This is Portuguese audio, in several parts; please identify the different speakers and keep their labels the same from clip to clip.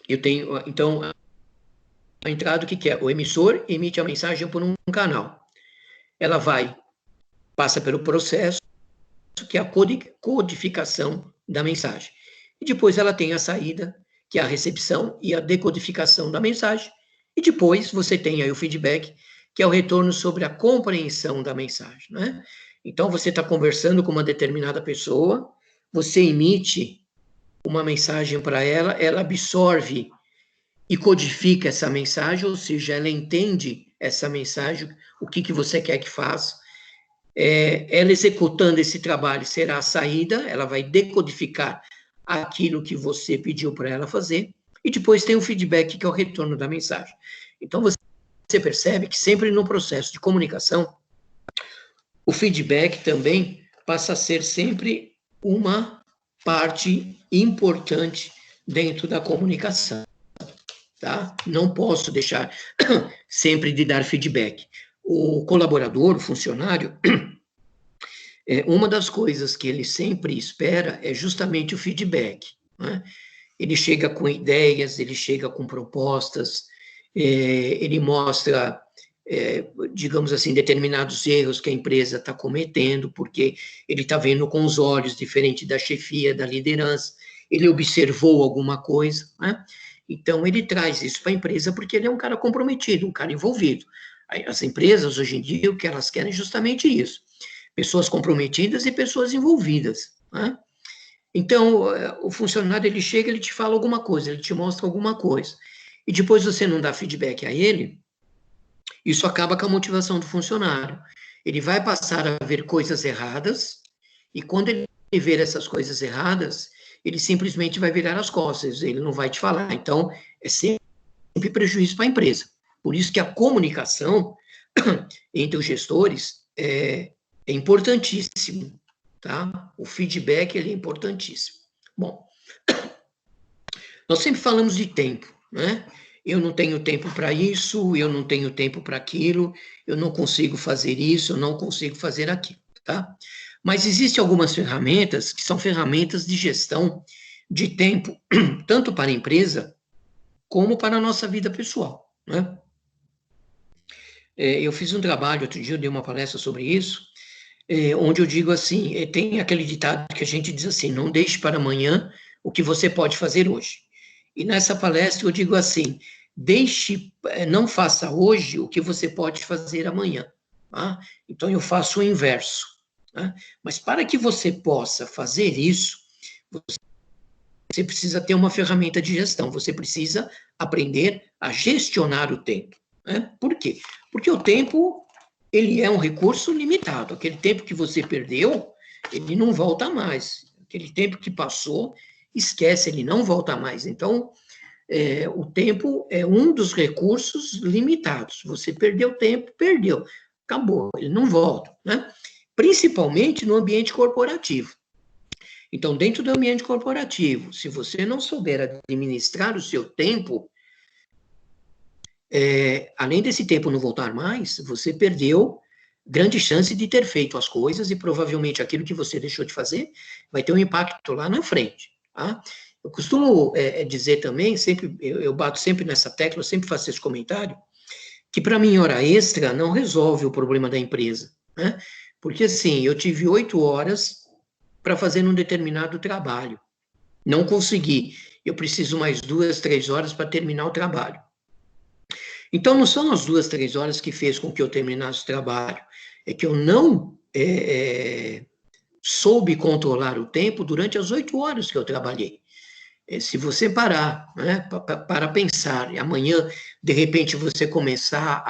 Speaker 1: eu tenho, então, a entrada, o que é? O emissor emite a mensagem por um canal. Ela passa pelo processo, que é a codificação da mensagem. E depois ela tem a saída, que é a recepção e a decodificação da mensagem. E depois você tem aí o feedback, que é o retorno sobre a compreensão da mensagem, né? Então, você está conversando com uma determinada pessoa, você emite uma mensagem para ela, ela absorve e codifica essa mensagem, ou seja, ela entende essa mensagem, o que você quer que faça. Ela executando esse trabalho será a saída, ela vai decodificar aquilo que você pediu para ela fazer, e depois tem o feedback, que é o retorno da mensagem. Então, você percebe que sempre no processo de comunicação, o feedback também passa a ser sempre uma parte importante dentro da comunicação, tá? Não posso deixar sempre de dar feedback. O colaborador, o funcionário, uma das coisas que ele sempre espera é justamente o feedback, né? Ele chega com ideias, ele chega com propostas, ele mostra, digamos assim, determinados erros que a empresa está cometendo, porque ele está vendo com os olhos, diferente da chefia, da liderança, ele observou alguma coisa, né? Então, ele traz isso para a empresa porque ele é um cara comprometido, um cara envolvido. As empresas, hoje em dia, o que elas querem é justamente isso. Pessoas comprometidas e pessoas envolvidas, né? Então, o funcionário, ele chega, ele te fala alguma coisa, ele te mostra alguma coisa, e depois você não dá feedback a ele, isso acaba com a motivação do funcionário. Ele vai passar a ver coisas erradas, e quando ele ver essas coisas erradas, ele simplesmente vai virar as costas, ele não vai te falar. Então, é sempre prejuízo para a empresa. Por isso que a comunicação entre os gestores é importantíssimo, tá? O feedback, ele é importantíssimo. Bom, nós sempre falamos de tempo, né? Eu não tenho tempo para isso, eu não tenho tempo para aquilo, eu não consigo fazer isso, eu não consigo fazer aquilo, tá? Mas existem algumas ferramentas que são ferramentas de gestão de tempo, tanto para a empresa como para a nossa vida pessoal, né? Eu fiz um trabalho, outro dia eu dei uma palestra sobre isso, onde eu digo assim, tem aquele ditado que a gente diz assim, não deixe para amanhã o que você pode fazer hoje. E nessa palestra eu digo assim, não faça hoje o que você pode fazer amanhã. Tá? Então eu faço o inverso. Tá? Mas para que você possa fazer isso, você precisa ter uma ferramenta de gestão, você precisa aprender a gestionar o tempo. Né? Por quê? Porque o tempo, ele é um recurso limitado. Aquele tempo que você perdeu, ele não volta mais. Aquele tempo que passou, esquece, ele não volta mais. Então, o tempo é um dos recursos limitados. Você perdeu tempo, perdeu. Acabou, ele não volta. Né? Principalmente no ambiente corporativo. Então, dentro do ambiente corporativo, se você não souber administrar o seu tempo, além desse tempo não voltar mais, você perdeu grande chance de ter feito as coisas e provavelmente aquilo que você deixou de fazer vai ter um impacto lá na frente. Tá? Eu costumo dizer também, sempre, eu bato sempre nessa tecla, eu sempre faço esse comentário, que para mim hora extra não resolve o problema da empresa. Né? Porque assim, eu tive 8 horas para fazer um determinado trabalho. Não consegui. Eu preciso mais 2, 3 horas para terminar o trabalho. Então, não são as 2, 3 horas que fez com que eu terminasse o trabalho. É que eu não soube controlar o tempo durante as 8 horas que eu trabalhei. Se você parar, né, para pensar, e amanhã, de repente, você começar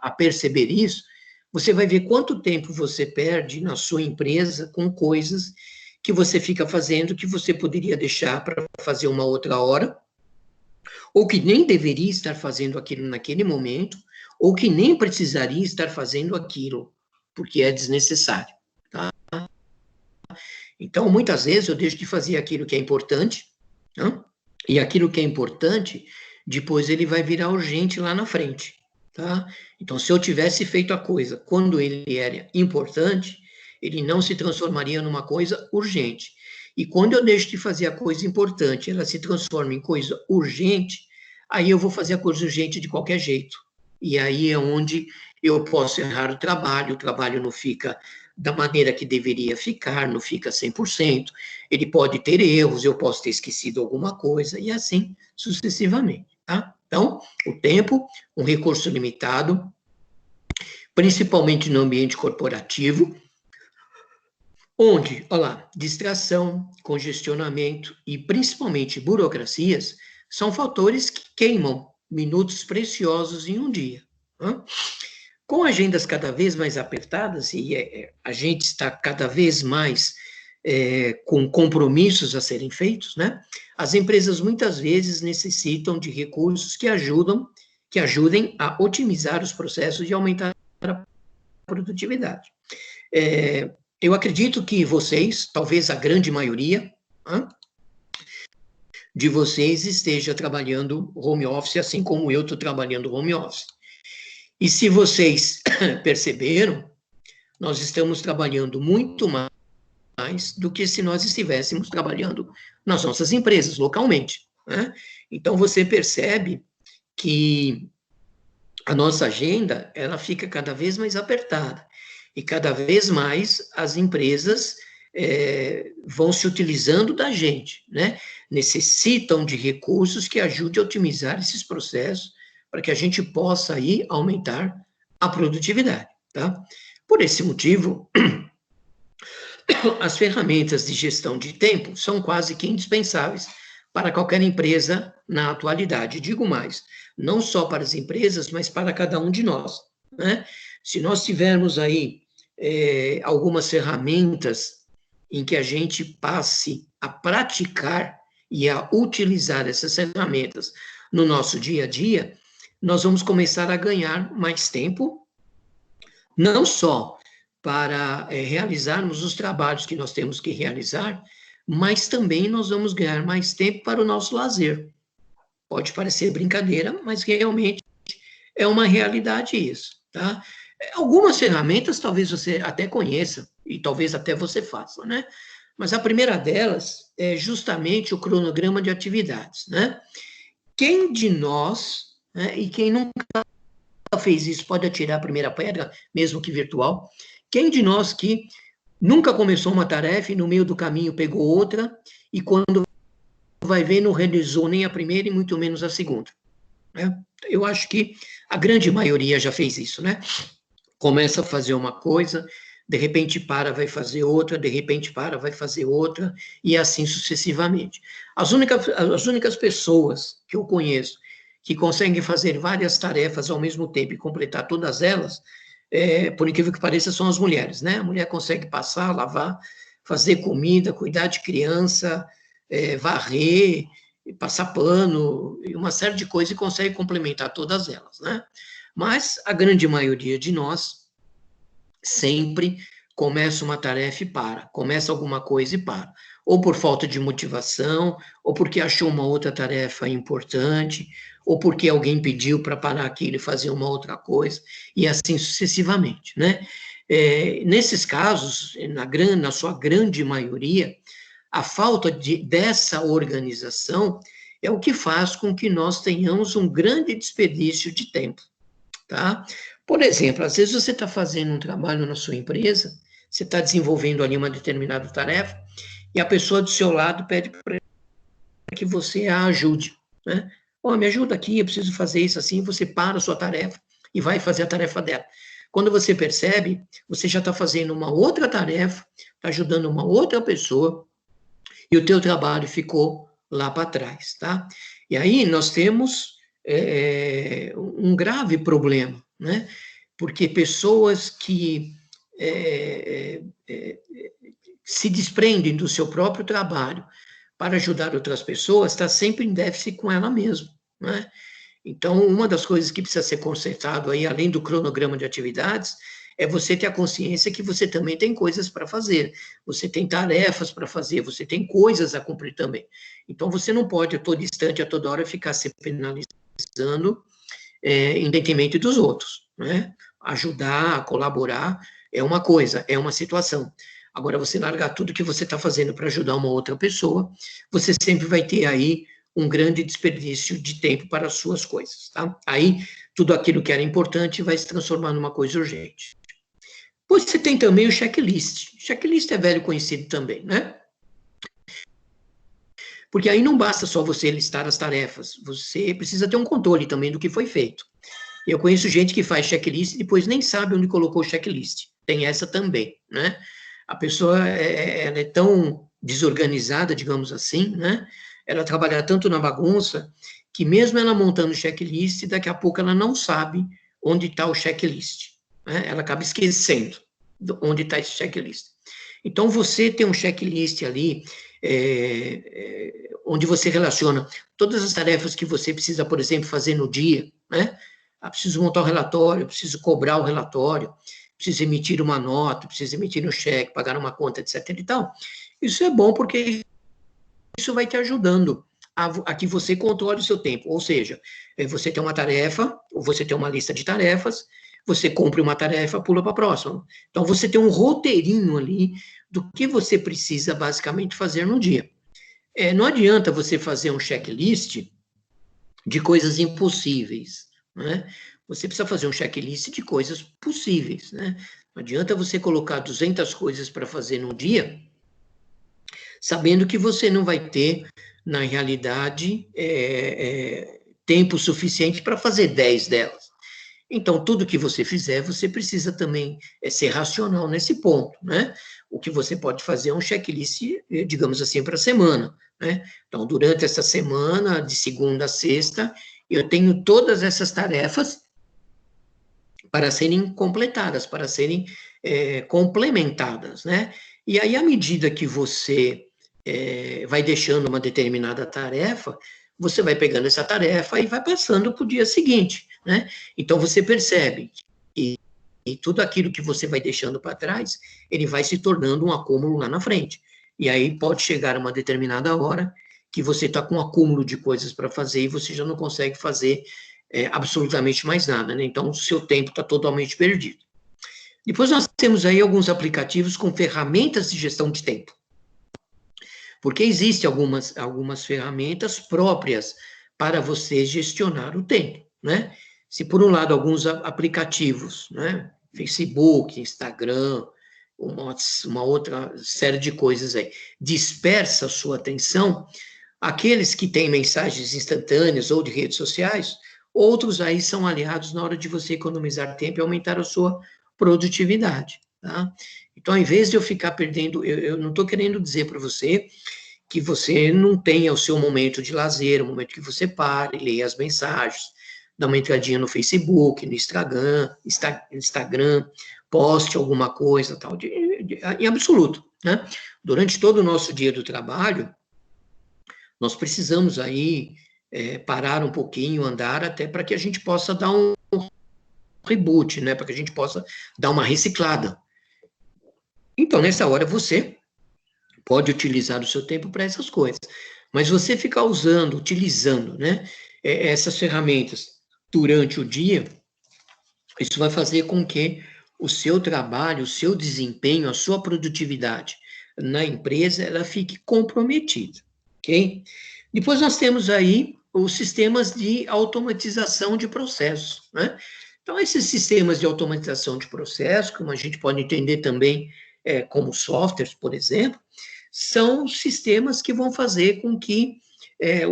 Speaker 1: a perceber isso, você vai ver quanto tempo você perde na sua empresa com coisas que você fica fazendo que você poderia deixar para fazer uma outra hora, ou que nem deveria estar fazendo aquilo naquele momento, ou que nem precisaria estar fazendo aquilo, porque é desnecessário. Tá? Então, muitas vezes, eu deixo de fazer aquilo que é importante, né? E aquilo que é importante, depois ele vai virar urgente lá na frente. Tá? Então, se eu tivesse feito a coisa quando ele era importante, ele não se transformaria numa coisa urgente. E quando eu deixo de fazer a coisa importante, ela se transforma em coisa urgente, aí eu vou fazer a coisa urgente de qualquer jeito. E aí é onde eu posso errar o trabalho não fica da maneira que deveria ficar, não fica 100%, ele pode ter erros, eu posso ter esquecido alguma coisa, e assim sucessivamente, tá? Então, o tempo, um recurso limitado, principalmente no ambiente corporativo, onde, olha lá, distração, congestionamento e principalmente burocracias são fatores que queimam minutos preciosos em um dia. Né? Com agendas cada vez mais apertadas, e a gente está cada vez mais com compromissos a serem feitos, né? As empresas muitas vezes necessitam de recursos que ajudem a otimizar os processos e aumentar a produtividade. Eu acredito que vocês, talvez a grande maioria, de vocês esteja trabalhando home office, assim como eu estou trabalhando home office. E se vocês perceberam, nós estamos trabalhando muito mais do que se nós estivéssemos trabalhando nas nossas empresas, localmente. Né? Então, você percebe que a nossa agenda, ela fica cada vez mais apertada. E cada vez mais as empresas vão se utilizando da gente, né? Necessitam de recursos que ajudem a otimizar esses processos para que a gente possa aí aumentar a produtividade, tá? Por esse motivo, as ferramentas de gestão de tempo são quase que indispensáveis para qualquer empresa na atualidade. Digo mais, não só para as empresas, mas para cada um de nós, né? Se nós tivermos aí algumas ferramentas em que a gente passe a praticar e a utilizar essas ferramentas no nosso dia a dia, nós vamos começar a ganhar mais tempo, não só para realizarmos os trabalhos que nós temos que realizar, mas também nós vamos ganhar mais tempo para o nosso lazer. Pode parecer brincadeira, mas realmente é uma realidade isso, tá? Algumas ferramentas talvez você até conheça, e talvez até você faça, né? Mas a primeira delas é justamente o cronograma de atividades, né? Quem de nós, né, e quem nunca fez isso pode atirar a primeira pedra, mesmo que virtual, quem de nós que nunca começou uma tarefa e no meio do caminho pegou outra, e quando vai ver não realizou nem a primeira e muito menos a segunda, né? Eu acho que a grande maioria já fez isso, né? Começa a fazer uma coisa, de repente para, vai fazer outra, de repente para, vai fazer outra, e assim sucessivamente. As únicas pessoas que eu conheço que conseguem fazer várias tarefas ao mesmo tempo e completar todas elas, por incrível que pareça, são as mulheres, né? A mulher consegue passar, lavar, fazer comida, cuidar de criança, varrer, passar pano, e uma série de coisas, e consegue complementar todas elas, né? Mas a grande maioria de nós sempre começa uma tarefa e para, começa alguma coisa e para, ou por falta de motivação, ou porque achou uma outra tarefa importante, ou porque alguém pediu para parar aquilo e fazer uma outra coisa, e assim sucessivamente, né? Nesses casos, na sua grande maioria, a falta dessa organização é o que faz com que nós tenhamos um grande desperdício de tempo. Tá? Por exemplo, às vezes você está fazendo um trabalho na sua empresa, você está desenvolvendo ali uma determinada tarefa, e a pessoa do seu lado pede para que você a ajude, né? Oh, me ajuda aqui, eu preciso fazer isso assim, você para a sua tarefa e vai fazer a tarefa dela. Quando você percebe, você já está fazendo uma outra tarefa, está ajudando uma outra pessoa, e o teu trabalho ficou lá para trás, tá? E aí nós temos um grave problema, né? Porque pessoas que se desprendem do seu próprio trabalho para ajudar outras pessoas, está sempre em déficit com ela mesma, né? Então, uma das coisas que precisa ser consertado aí, além do cronograma de atividades, é você ter a consciência que você também tem coisas para fazer, você tem tarefas para fazer, você tem coisas a cumprir também. Então, você não pode, a todo instante, a toda hora, ficar se penalizando em detrimento dos outros, né? Ajudar, colaborar é uma coisa, é uma situação. Agora, você largar tudo que você está fazendo para ajudar uma outra pessoa, você sempre vai ter aí um grande desperdício de tempo para as suas coisas, tá? Aí, tudo aquilo que era importante vai se transformar numa coisa urgente. Pois você tem também o checklist. Checklist é velho conhecido também, né? Porque aí não basta só você listar as tarefas, você precisa ter um controle também do que foi feito. Eu conheço gente que faz checklist e depois nem sabe onde colocou o checklist. Tem essa também, né? A pessoa ela é tão desorganizada, digamos assim, né? Ela trabalha tanto na bagunça que mesmo ela montando o checklist, daqui a pouco ela não sabe onde está o checklist, né? Ela acaba esquecendo onde está esse checklist. Então, você tem um checklist ali, onde você relaciona todas as tarefas que você precisa, por exemplo, fazer no dia, né? Preciso montar o relatório, preciso cobrar o relatório, preciso emitir uma nota, preciso emitir um cheque, pagar uma conta, etc. e tal. Isso é bom porque isso vai te ajudando a que você controle o seu tempo. Ou seja, você tem uma tarefa, ou você tem uma lista de tarefas, você cumpre uma tarefa, pula para a próxima. Então, você tem um roteirinho ali do que você precisa basicamente fazer no dia. Não adianta você fazer um checklist de coisas impossíveis, né? Você precisa fazer um checklist de coisas possíveis, né? Não adianta você colocar 200 coisas para fazer no dia, sabendo que você não vai ter, na realidade, tempo suficiente para fazer 10 delas. Então, tudo que você fizer, você precisa também ser racional nesse ponto, né? O que você pode fazer é um checklist, digamos assim, para a semana, né? Então, durante essa semana, de segunda a sexta, eu tenho todas essas tarefas para serem completadas, para serem complementadas, né? E aí, à medida que você vai deixando uma determinada tarefa, você vai pegando essa tarefa e vai passando para o dia seguinte, né? Então, você percebe que e tudo aquilo que você vai deixando para trás, ele vai se tornando um acúmulo lá na frente. E aí pode chegar uma determinada hora que você está com um acúmulo de coisas para fazer e você já não consegue fazer absolutamente mais nada, né? Então, o seu tempo está totalmente perdido. Depois nós temos aí alguns aplicativos com ferramentas de gestão de tempo. Porque existem algumas ferramentas próprias para você gestionar o tempo, né? Se por um lado alguns aplicativos, né? Facebook, Instagram, uma outra série de coisas aí, dispersa a sua atenção, aqueles que têm mensagens instantâneas ou de redes sociais, outros aí são aliados na hora de você economizar tempo e aumentar a sua produtividade, tá? Então, ao invés de eu ficar perdendo, eu não estou querendo dizer para você que você não tenha o seu momento de lazer, o momento que você pare, leia as mensagens, dá uma entradinha no Facebook, no Instagram, poste alguma coisa, tal, em absoluto, né? Durante todo o nosso dia do trabalho, nós precisamos aí parar um pouquinho, andar, até para que a gente possa dar um reboot, né? Para que a gente possa dar uma reciclada. Então, nessa hora, você pode utilizar o seu tempo para essas coisas. Mas você ficar utilizando, né, essas ferramentas durante o dia, isso vai fazer com que o seu trabalho, o seu desempenho, a sua produtividade na empresa, ela fique comprometida, ok? Depois nós temos aí os sistemas de automatização de processos, né? Então, esses sistemas de automatização de processos, como a gente pode entender também como softwares, por exemplo, são sistemas que vão fazer com que a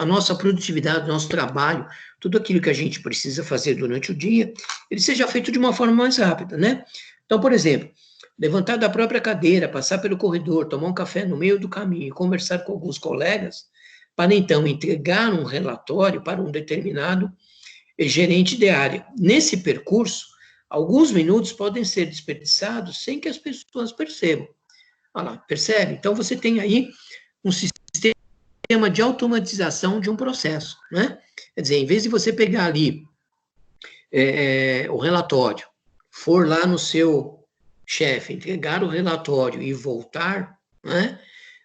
Speaker 1: nossa produtividade, o nosso trabalho, tudo aquilo que a gente precisa fazer durante o dia, ele seja feito de uma forma mais rápida, né? Então, por exemplo, levantar da própria cadeira, passar pelo corredor, tomar um café no meio do caminho, conversar com alguns colegas, para então entregar um relatório para um determinado gerente de área. Nesse percurso, alguns minutos podem ser desperdiçados sem que as pessoas percebam. Olha lá, percebe? Então, você tem aí um sistema de automatização de um processo, né? Quer dizer, em vez de você pegar ali o relatório, for lá no seu chefe, entregar o relatório e voltar, né?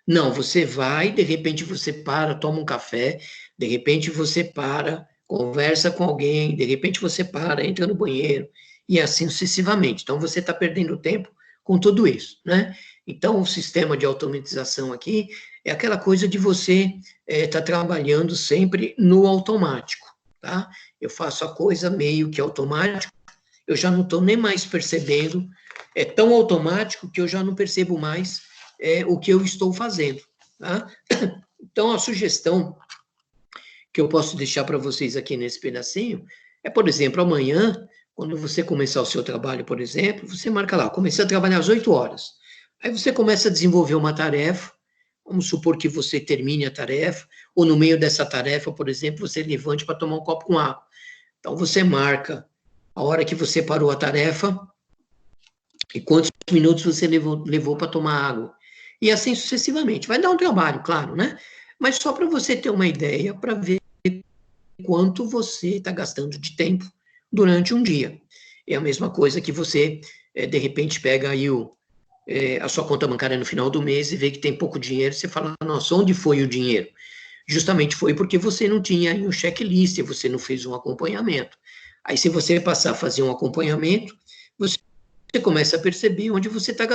Speaker 1: Não, você vai, de repente você para, toma um café, de repente você para, conversa com alguém, de repente você para, entra no banheiro, e assim sucessivamente. Então, você está perdendo tempo com tudo isso, né? Então, o sistema de automatização aqui é aquela coisa de você estar trabalhando sempre no automático, tá? Eu faço a coisa meio que automático, eu já não estou nem mais percebendo, é tão automático que eu já não percebo mais o que eu estou fazendo, tá? Então, a sugestão que eu posso deixar para vocês aqui nesse pedacinho é, por exemplo, amanhã, quando você começar o seu trabalho, por exemplo, você marca lá, comecei a trabalhar às 8 horas. Aí você começa a desenvolver uma tarefa, vamos supor que você termine a tarefa, ou no meio dessa tarefa, por exemplo, você levante para tomar um copo com água. Então, você marca a hora que você parou a tarefa e quantos minutos você levou para tomar água. E assim sucessivamente. Vai dar um trabalho, claro, né? Mas só para você ter uma ideia, para ver quanto você está gastando de tempo durante um dia. É a mesma coisa que você, de repente, pega aí a sua conta bancária no final do mês e vê que tem pouco dinheiro, você fala, nossa, onde foi o dinheiro? Justamente foi porque você não tinha aí um checklist, você não fez um acompanhamento. Aí, se você passar a fazer um acompanhamento, você começa a perceber onde você está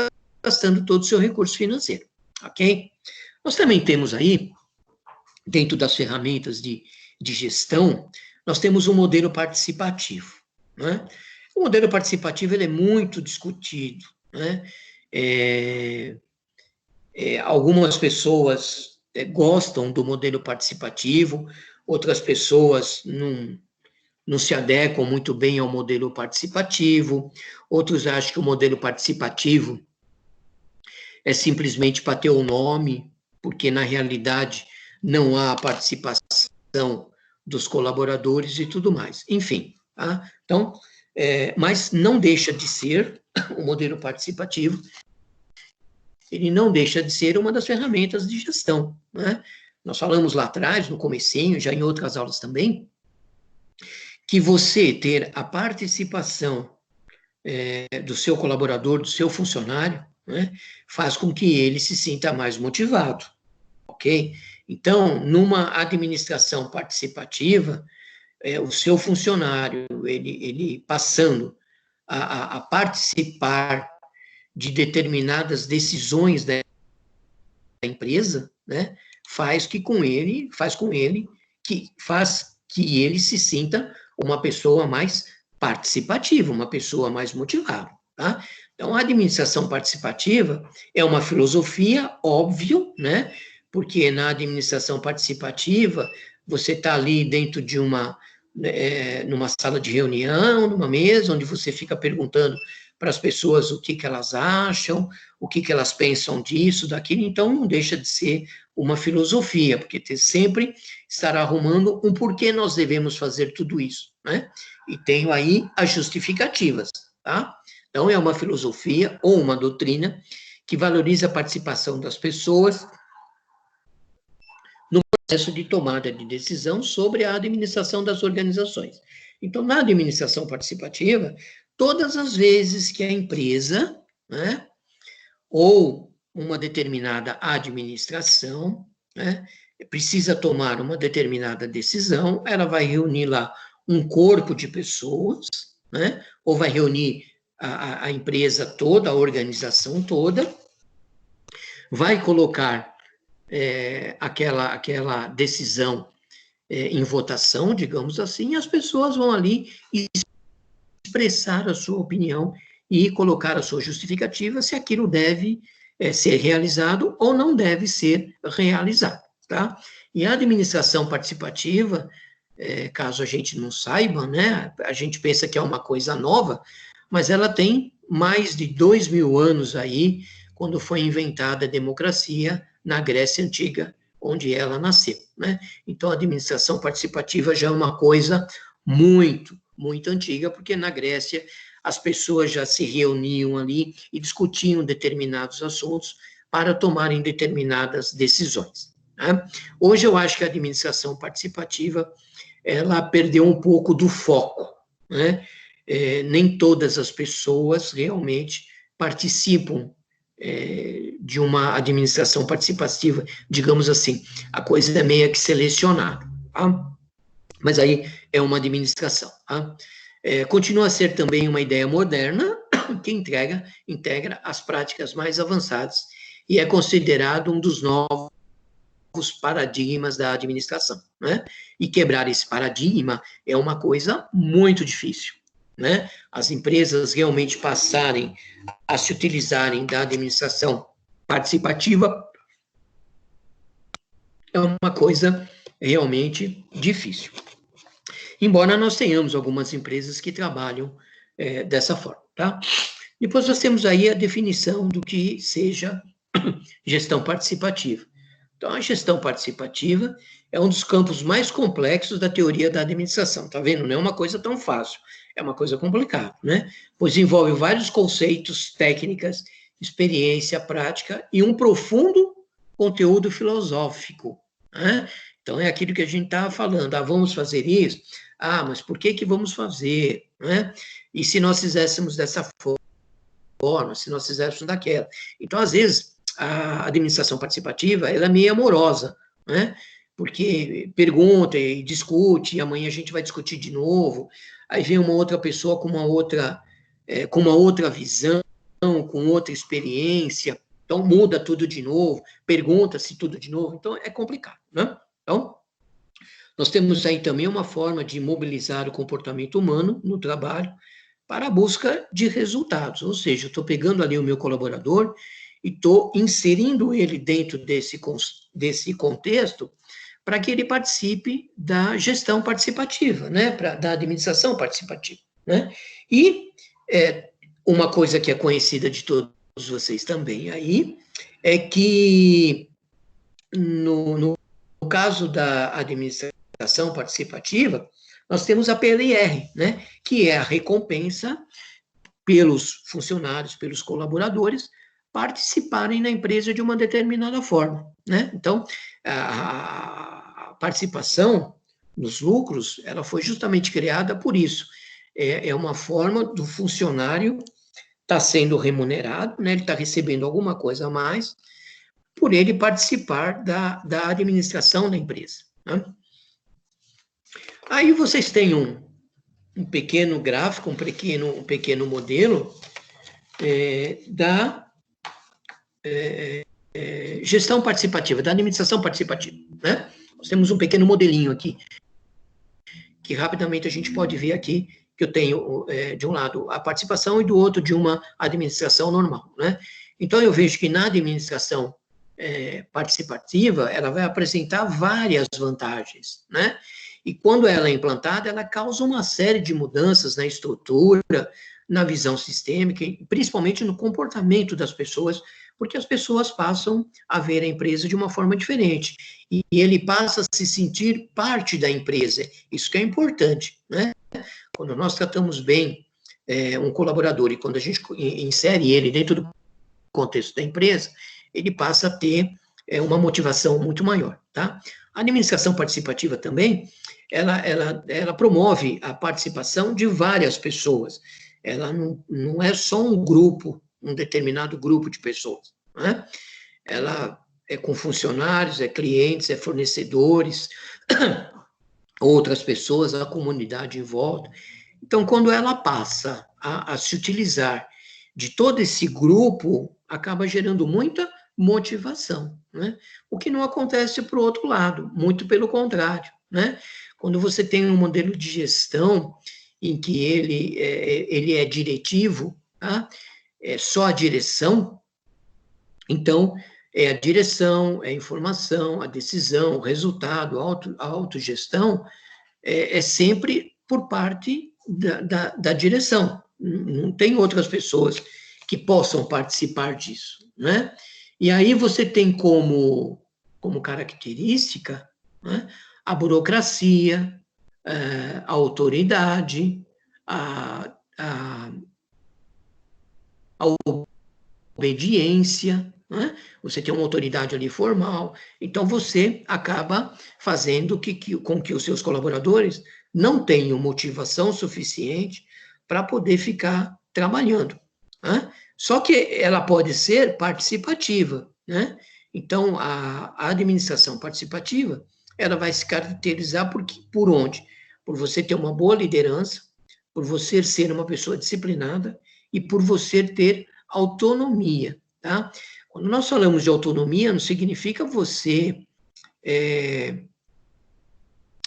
Speaker 1: gastando todo o seu recurso financeiro, ok? Nós também temos aí, dentro das ferramentas de gestão, nós temos um modelo participativo, né? O modelo participativo ele é muito discutido, né? Algumas pessoas gostam do modelo participativo, outras pessoas não se adequam muito bem ao modelo participativo, outros acham que o modelo participativo é simplesmente para ter o nome, porque na realidade não há participação dos colaboradores e tudo mais. Enfim, tá? Então, mas não deixa de ser o modelo participativo, ele não deixa de ser uma das ferramentas de gestão, né? Nós falamos lá atrás, no comecinho, já em outras aulas também, que você ter a participação do seu colaborador, do seu funcionário, né, faz com que ele se sinta mais motivado, ok? Então, numa administração participativa, o seu funcionário, ele passando a participar de determinadas decisões da empresa, né, faz com que ele se sinta uma pessoa mais participativa, uma pessoa mais motivada, tá? Então, a administração participativa é uma filosofia, óbvio, né? Porque na administração participativa, você está ali dentro de numa sala de reunião, numa mesa, onde você fica perguntando para as pessoas o que elas acham, o que elas pensam disso, daquilo, então não deixa de ser uma filosofia, porque sempre estará arrumando um porquê nós devemos fazer tudo isso, né? E tenho aí as justificativas, tá? Então, é uma filosofia ou uma doutrina que valoriza a participação das pessoas no processo de tomada de decisão sobre a administração das organizações. Então, na administração participativa, todas as vezes que a empresa, né, ou uma determinada administração, né, precisa tomar uma determinada decisão, ela vai reunir lá um corpo de pessoas, né, ou vai reunir a empresa toda, a organização toda, vai colocar aquela decisão em votação, digamos assim, e as pessoas vão ali expressar a sua opinião e colocar a sua justificativa se aquilo deve ser realizado ou não deve ser realizado, tá? E a administração participativa, caso a gente não saiba, né, a gente pensa que é uma coisa nova, mas ela tem mais de 2000 anos aí, quando foi inventada a democracia na Grécia Antiga, onde ela nasceu, né? Então, a administração participativa já é uma coisa muito, muito antiga, porque na Grécia as pessoas já se reuniam ali e discutiam determinados assuntos para tomarem determinadas decisões, né? Hoje eu acho que a administração participativa ela perdeu um pouco do foco, né? Nem todas as pessoas realmente participam de uma administração participativa, digamos assim, a coisa é meio que selecionada, tá? Mas aí é uma administração, tá? Continua a ser também uma ideia moderna, que integra as práticas mais avançadas e é considerado um dos novos paradigmas da administração, né? E quebrar esse paradigma é uma coisa muito difícil, né? As empresas realmente passarem a se utilizarem da administração participativa é uma coisa realmente difícil. Embora nós tenhamos algumas empresas que trabalham dessa forma, tá? Depois nós temos aí a definição do que seja gestão participativa. Então, a gestão participativa é um dos campos mais complexos da teoria da administração, tá vendo? Não é uma coisa tão fácil, é uma coisa complicada, né? Pois envolve vários conceitos, técnicas, experiência, prática e um profundo conteúdo filosófico, né? Então, é aquilo que a gente estava falando, vamos fazer isso? Mas por que vamos fazer, né? E se nós fizéssemos dessa forma, se nós fizéssemos daquela? Então, às vezes, a administração participativa, ela é meio amorosa, né? Porque pergunta e discute, e amanhã a gente vai discutir de novo, aí vem uma outra pessoa com uma outra visão, com outra experiência, então muda tudo de novo, pergunta-se tudo de novo, então é complicado, né? Então, nós temos aí também uma forma de mobilizar o comportamento humano no trabalho para a busca de resultados, ou seja, eu estou pegando ali o meu colaborador e estou inserindo ele dentro desse contexto para que ele participe da gestão participativa, né, da administração participativa, né? E uma coisa que é conhecida de todos vocês também aí é que no caso da administração participativa, nós temos a PLR, né, que é a recompensa pelos funcionários, pelos colaboradores, participarem na empresa de uma determinada forma, né? Então, a participação nos lucros, ela foi justamente criada por isso. É uma forma do funcionário estar sendo remunerado, né? Ele está recebendo alguma coisa a mais por ele participar da administração da empresa, né? Aí vocês têm um pequeno gráfico, um pequeno modelo da gestão participativa, da administração participativa, né? Nós temos um pequeno modelinho aqui, que rapidamente a gente pode ver aqui, que eu tenho de um lado a participação e do outro de uma administração normal, né? Então, eu vejo que na administração participativa, ela vai apresentar várias vantagens, né? E quando ela é implantada, ela causa uma série de mudanças na estrutura, na visão sistêmica, principalmente no comportamento das pessoas, porque as pessoas passam a ver a empresa de uma forma diferente, e ele passa a se sentir parte da empresa, isso que é importante, né? Quando nós tratamos bem um colaborador, e quando a gente insere ele dentro do contexto da empresa, ele passa a ter uma motivação muito maior, tá? A administração participativa também, ela promove a participação de várias pessoas, ela não é só um grupo, um determinado grupo de pessoas, né? Ela é com funcionários, é clientes, é fornecedores, outras pessoas, a comunidade em volta. Então, quando ela passa a se utilizar de todo esse grupo, acaba gerando muita motivação, né? O que não acontece para o outro lado, muito pelo contrário, né? Quando você tem um modelo de gestão em que ele é diretivo, tá? É só a direção, então é a direção, é a informação, a decisão, o resultado, a autogestão é sempre por parte da direção. Não tem outras pessoas que possam participar disso, né? E aí você tem como característica, né, a burocracia, a autoridade, a obediência, né? Você tem uma autoridade ali formal, então você acaba fazendo com que os seus colaboradores não tenham motivação suficiente para poder ficar trabalhando, né? Só que ela pode ser participativa, né? Então, a administração participativa, ela vai se caracterizar por onde? Por você ter uma boa liderança, por você ser uma pessoa disciplinada e por você ter autonomia, tá? Quando nós falamos de autonomia, não significa você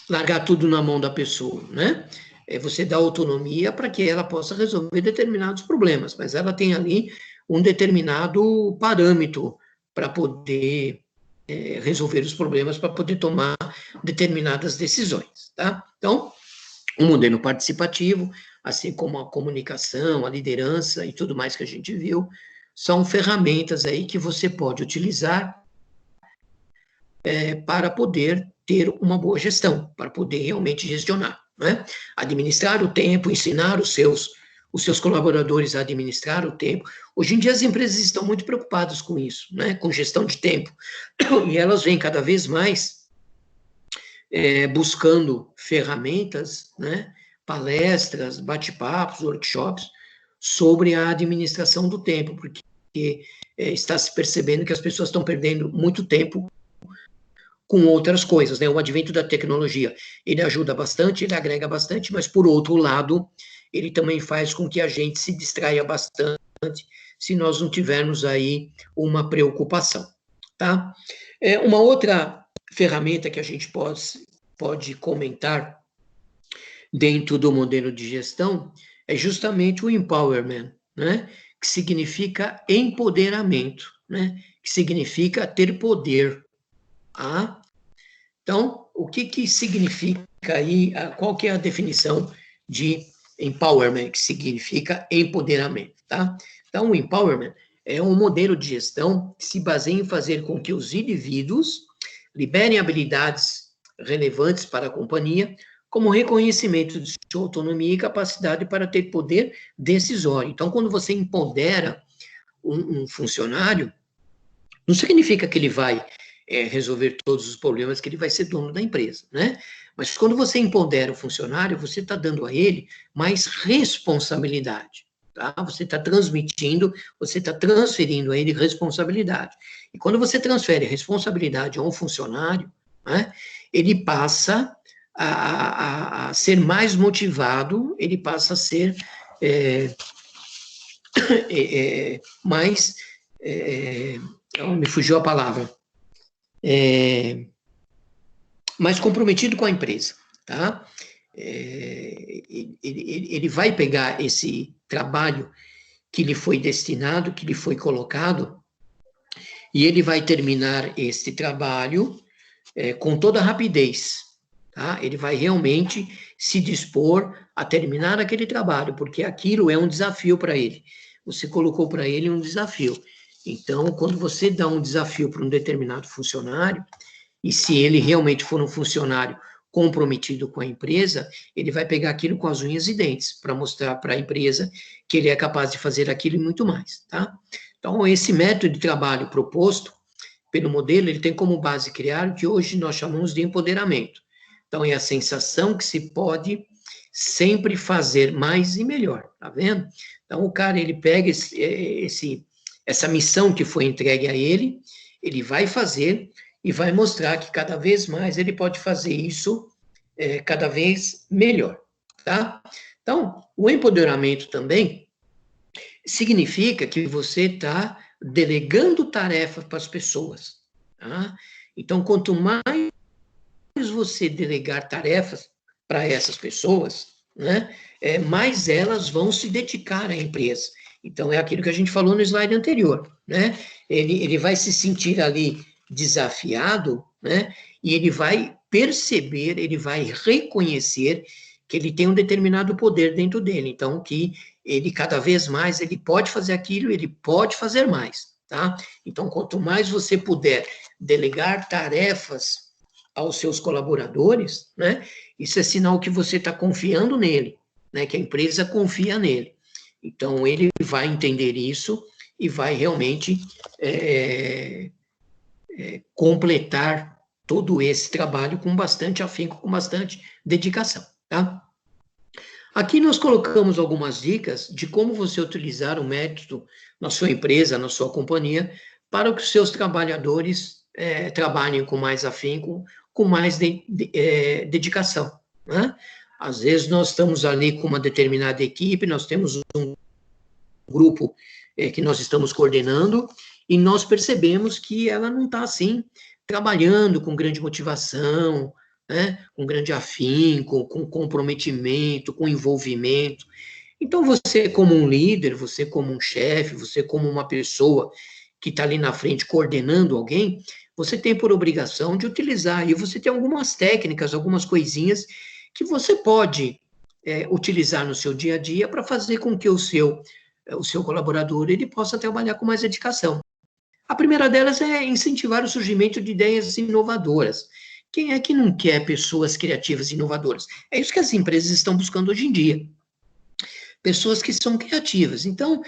Speaker 1: largar tudo na mão da pessoa, né? É você dar autonomia para que ela possa resolver determinados problemas, mas ela tem ali um determinado parâmetro para poder resolver os problemas, para poder tomar determinadas decisões, tá? Então, o modelo participativo, assim como a comunicação, a liderança e tudo mais que a gente viu, são ferramentas aí que você pode utilizar para poder ter uma boa gestão, para poder realmente gestionar, né? Administrar o tempo, ensinar os seus colaboradores a administrar o tempo. Hoje em dia as empresas estão muito preocupadas com isso, né? Com gestão de tempo, e elas vêm cada vez mais buscando ferramentas, né? Palestras, bate-papos, workshops sobre a administração do tempo, porque está se percebendo que as pessoas estão perdendo muito tempo com outras coisas, né? O advento da tecnologia, ele ajuda bastante, ele agrega bastante, mas, por outro lado, ele também faz com que a gente se distraia bastante se nós não tivermos aí uma preocupação, tá? Uma outra ferramenta que a gente pode comentar dentro do modelo de gestão é justamente o empowerment, né? Que significa empoderamento, né? Que significa ter poder, tá? Então, o que significa aí, qual que é a definição de empowerment, que significa empoderamento, tá? Então, o empowerment é um modelo de gestão que se baseia em fazer com que os indivíduos liberem habilidades relevantes para a companhia, como reconhecimento de sua autonomia e capacidade para ter poder decisório. Então, quando você empodera um funcionário, não significa que ele vai resolver todos os problemas, que ele vai ser dono da empresa, né? Mas quando você empodera o funcionário, você está dando a ele mais responsabilidade, tá? Você está transmitindo, você está transferindo a ele responsabilidade. E quando você transfere a responsabilidade a um funcionário, né, ele passa a ser mais motivado, ele passa a ser mais... me fugiu a palavra. Mais comprometido com a empresa, tá? Ele vai pegar esse trabalho que lhe foi destinado, que lhe foi colocado, e ele vai terminar esse trabalho com toda a rapidez, tá? Ele vai realmente se dispor a terminar aquele trabalho, porque aquilo é um desafio para ele. Você colocou para ele um desafio. Então, quando você dá um desafio para um determinado funcionário, e se ele realmente for um funcionário comprometido com a empresa, ele vai pegar aquilo com as unhas e dentes, para mostrar para a empresa que ele é capaz de fazer aquilo e muito mais, tá? Então, esse método de trabalho proposto pelo modelo, ele tem como base criar o que hoje nós chamamos de empoderamento. Então, é a sensação que se pode sempre fazer mais e melhor, tá vendo? Então, o cara, ele pega essa missão que foi entregue a ele vai fazer e vai mostrar que cada vez mais ele pode fazer isso cada vez melhor, tá? Então, o empoderamento também significa que você está delegando tarefas para as pessoas, tá? Então, quanto mais você delegar tarefas para essas pessoas, né, mais elas vão se dedicar à empresa. Então, é aquilo que a gente falou no slide anterior, né? Ele vai se sentir ali desafiado, né? E ele vai perceber, ele vai reconhecer que ele tem um determinado poder dentro dele. Então, que ele cada vez mais, ele pode fazer aquilo, ele pode fazer mais, tá? Então, quanto mais você puder delegar tarefas aos seus colaboradores, né? Isso é sinal que você está confiando nele, né? Que a empresa confia nele. Então, ele vai entender isso e vai realmente completar todo esse trabalho com bastante afinco, com bastante dedicação, tá? Aqui nós colocamos algumas dicas de como você utilizar o método na sua empresa, na sua companhia, para que os seus trabalhadores trabalhem com mais afinco, com mais dedicação, né? Às vezes nós estamos ali com uma determinada equipe, nós temos um grupo que nós estamos coordenando, e nós percebemos que ela não está, assim, trabalhando com grande motivação, né, com grande afinco, com comprometimento, com envolvimento. Então, você como um líder, você como um chefe, você como uma pessoa que está ali na frente coordenando alguém, você tem por obrigação de utilizar, e você tem algumas técnicas, algumas coisinhas que você pode utilizar no seu dia a dia para fazer com que o seu colaborador ele possa trabalhar com mais dedicação. A primeira delas é incentivar o surgimento de ideias inovadoras. Quem é que não quer pessoas criativas e inovadoras? É isso que as empresas estão buscando hoje em dia. Pessoas que são criativas. Então,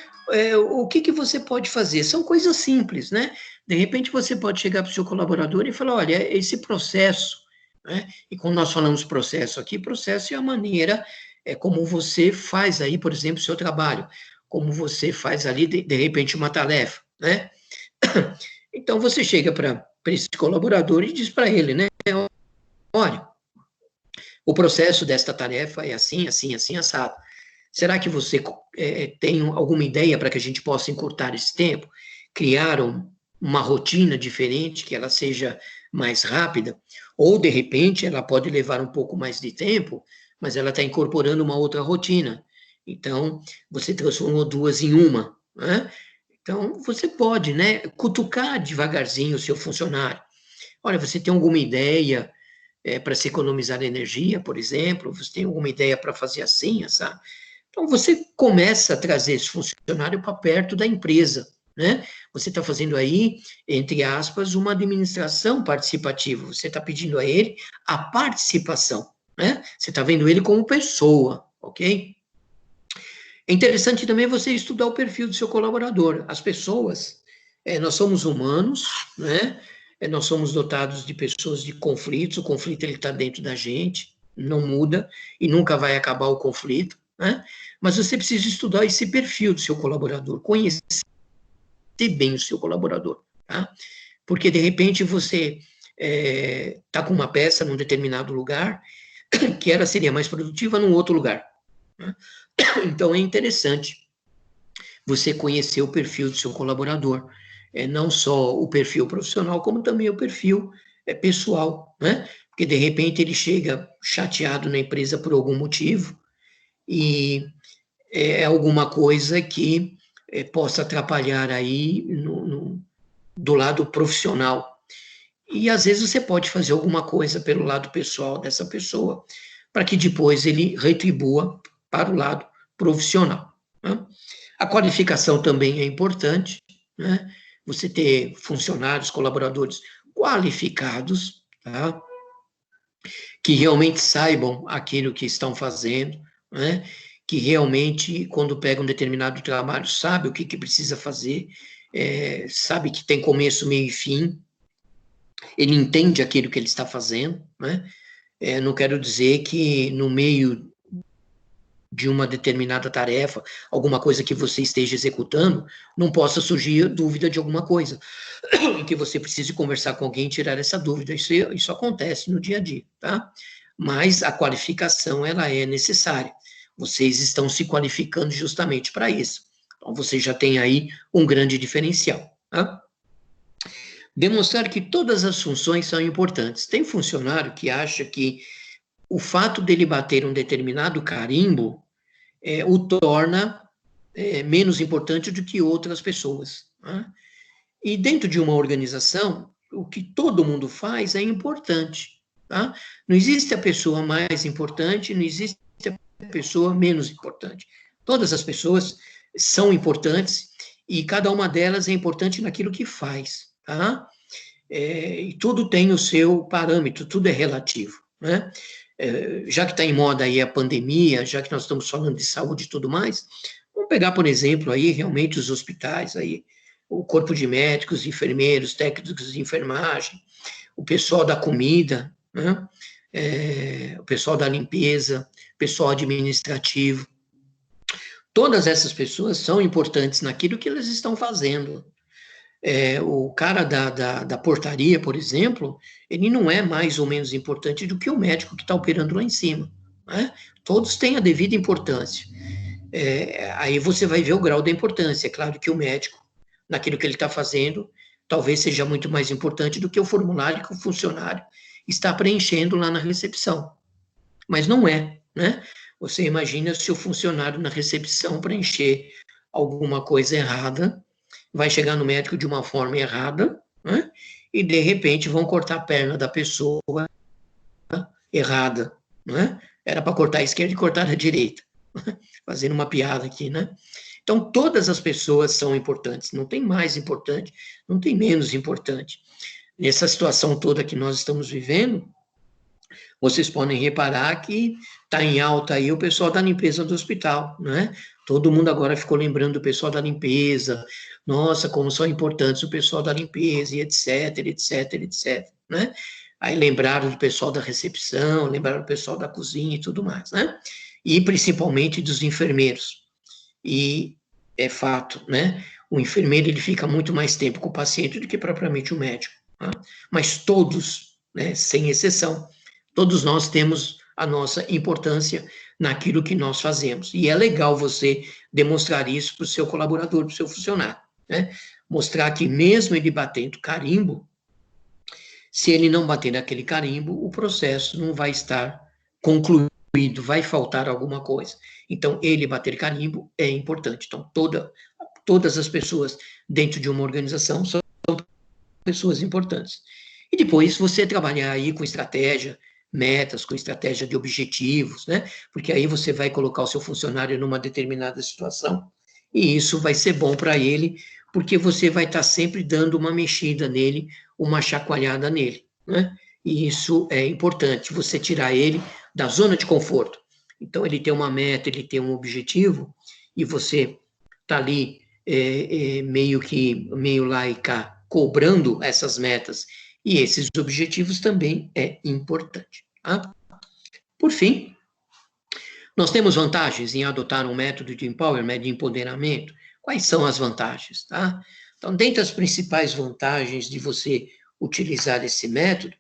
Speaker 1: o que você pode fazer? São coisas simples, né? De repente, você pode chegar para o seu colaborador e falar, olha, esse processo, né? E quando nós falamos processo aqui, processo é a maneira como você faz aí, por exemplo, o seu trabalho, como você faz ali, de repente, uma tarefa, né? Então, você chega para esse colaborador e diz para ele, né? Olha, o processo desta tarefa é assim, assim, assim, assado. Será que você tem alguma ideia para que a gente possa encurtar esse tempo? Criar uma rotina diferente, que ela seja mais rápida? Ou, de repente, ela pode levar um pouco mais de tempo, mas ela está incorporando uma outra rotina. Então, você transformou duas em uma, né? Então, você pode, né, cutucar devagarzinho o seu funcionário. Olha, você tem alguma ideia para se economizar energia, por exemplo? Você tem alguma ideia para fazer assim, sabe? Então, você começa a trazer esse funcionário para perto da empresa, né? Você está fazendo aí, entre aspas, uma administração participativa. Você está pedindo a ele a participação, né? Você está vendo ele como pessoa, ok? É interessante também você estudar o perfil do seu colaborador. As pessoas, nós somos humanos, né? Nós somos dotados de pessoas de conflitos. O conflito ele está dentro da gente, não muda e nunca vai acabar o conflito, né? Mas você precisa estudar esse perfil do seu colaborador, conhecer bem o seu colaborador, tá? Porque de repente você está com uma peça num determinado lugar que ela seria mais produtiva num outro lugar, né? Então, é interessante você conhecer o perfil do seu colaborador, não só o perfil profissional, como também o perfil pessoal, né? Porque, de repente, ele chega chateado na empresa por algum motivo e é alguma coisa que possa atrapalhar aí do lado profissional. E, às vezes, você pode fazer alguma coisa pelo lado pessoal dessa pessoa, para que depois ele retribua para o lado profissional, né? A qualificação também é importante, né? Você ter funcionários, colaboradores qualificados, tá? Que realmente saibam aquilo que estão fazendo, né? Que realmente, quando pega um determinado trabalho, sabe o que precisa fazer, sabe que tem começo, meio e fim, ele entende aquilo que ele está fazendo, né? Não quero dizer que no meio de uma determinada tarefa, alguma coisa que você esteja executando, não possa surgir dúvida de alguma coisa, em que você precise conversar com alguém e tirar essa dúvida. Isso acontece no dia a dia, tá? Mas a qualificação, ela é necessária. Vocês estão se qualificando justamente para isso. Então, você já tem aí um grande diferencial, tá? Demonstrar que todas as funções são importantes. Tem funcionário que acha que o fato dele bater um determinado carimbo o torna menos importante do que outras pessoas, né? E dentro de uma organização, o que todo mundo faz é importante, tá? Não existe a pessoa mais importante, não existe a pessoa menos importante. Todas as pessoas são importantes e cada uma delas é importante naquilo que faz, tá? E tudo tem o seu parâmetro, tudo é relativo, né? Já que está em moda aí a pandemia, já que nós estamos falando de saúde e tudo mais, vamos pegar, por exemplo, aí realmente os hospitais, aí, o corpo de médicos, enfermeiros, técnicos de enfermagem, o pessoal da comida, né? O pessoal da limpeza, o pessoal administrativo. Todas essas pessoas são importantes naquilo que elas estão fazendo. O cara da portaria, por exemplo, ele não é mais ou menos importante do que o médico que está operando lá em cima, né? Todos têm a devida importância. aí você vai ver o grau da importância. É claro que o médico, naquilo que ele está fazendo, talvez seja muito mais importante do que o formulário que o funcionário está preenchendo lá na recepção. Mas não é, né? Você imagina se o funcionário na recepção preencher alguma coisa errada, vai chegar no médico de uma forma errada, né? E de repente vão cortar a perna da pessoa errada, né? Era para cortar a esquerda e cortar a direita. Fazendo uma piada aqui, né? Então, todas as pessoas são importantes, não tem mais importante, não tem menos importante. Nessa situação toda que nós estamos vivendo, vocês podem reparar que está em alta aí o pessoal da limpeza do hospital, né? Todo mundo agora ficou lembrando do pessoal da limpeza, nossa, como são importantes o pessoal da limpeza, e etc, etc, etc, né? Aí lembraram do pessoal da recepção, lembraram do pessoal da cozinha e tudo mais, né? E principalmente dos enfermeiros. E é fato, né? O enfermeiro ele fica muito mais tempo com o paciente do que propriamente o médico. Tá? Mas todos, né, sem exceção, todos nós temos a nossa importância naquilo que nós fazemos. E é legal você demonstrar isso para o seu colaborador, para o seu funcionário. Né? Mostrar que mesmo ele batendo carimbo, se ele não bater naquele carimbo, o processo não vai estar concluído, vai faltar alguma coisa. Então, ele bater carimbo é importante. Então, todas as pessoas dentro de uma organização são pessoas importantes. E depois você trabalhar aí com estratégia, metas, com estratégia de objetivos, né? Porque aí você vai colocar o seu funcionário numa determinada situação e isso vai ser bom para ele, porque você vai estar sempre dando uma mexida nele, uma chacoalhada nele, né? E isso é importante, você tirar ele da zona de conforto. Então, ele tem uma meta, ele tem um objetivo, e você está ali meio lá e cá, cobrando essas metas e esses objetivos também é importante. Tá? Por fim, nós temos vantagens em adotar um método de empowerment, de empoderamento. Quais são as vantagens? Tá? Então, dentre as principais vantagens de você utilizar esse método,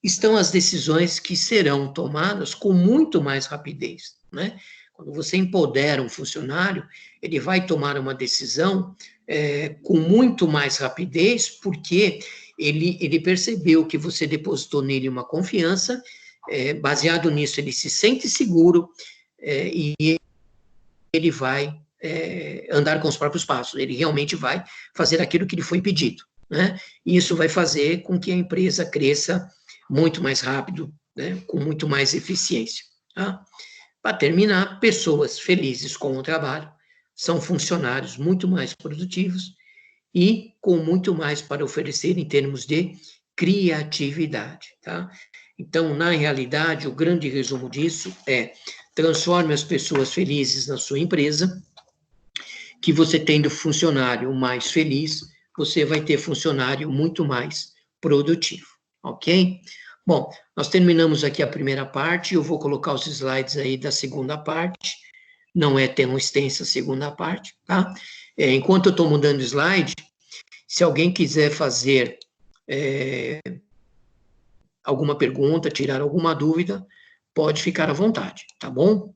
Speaker 1: estão as decisões que serão tomadas com muito mais rapidez. Né? Quando você empodera um funcionário, ele vai tomar uma decisão com muito mais rapidez, porque ele percebeu que você depositou nele uma confiança, baseado nisso, ele se sente seguro e ele vai andar com os próprios passos, ele realmente vai fazer aquilo que lhe foi pedido. Né? E isso vai fazer com que a empresa cresça muito mais rápido, né? Com muito mais eficiência. Tá? Para terminar, pessoas felizes com o trabalho são funcionários muito mais produtivos e com muito mais para oferecer em termos de criatividade. Tá? Então, na realidade, o grande resumo disso é: transforme as pessoas felizes na sua empresa, que você tendo funcionário mais feliz, você vai ter funcionário muito mais produtivo, ok? Bom, nós terminamos aqui a primeira parte, eu vou colocar os slides aí da segunda parte, não é tão extensa a segunda parte, tá? Enquanto eu estou mudando o slide, se alguém quiser fazer alguma pergunta, tirar alguma dúvida, pode ficar à vontade, tá bom?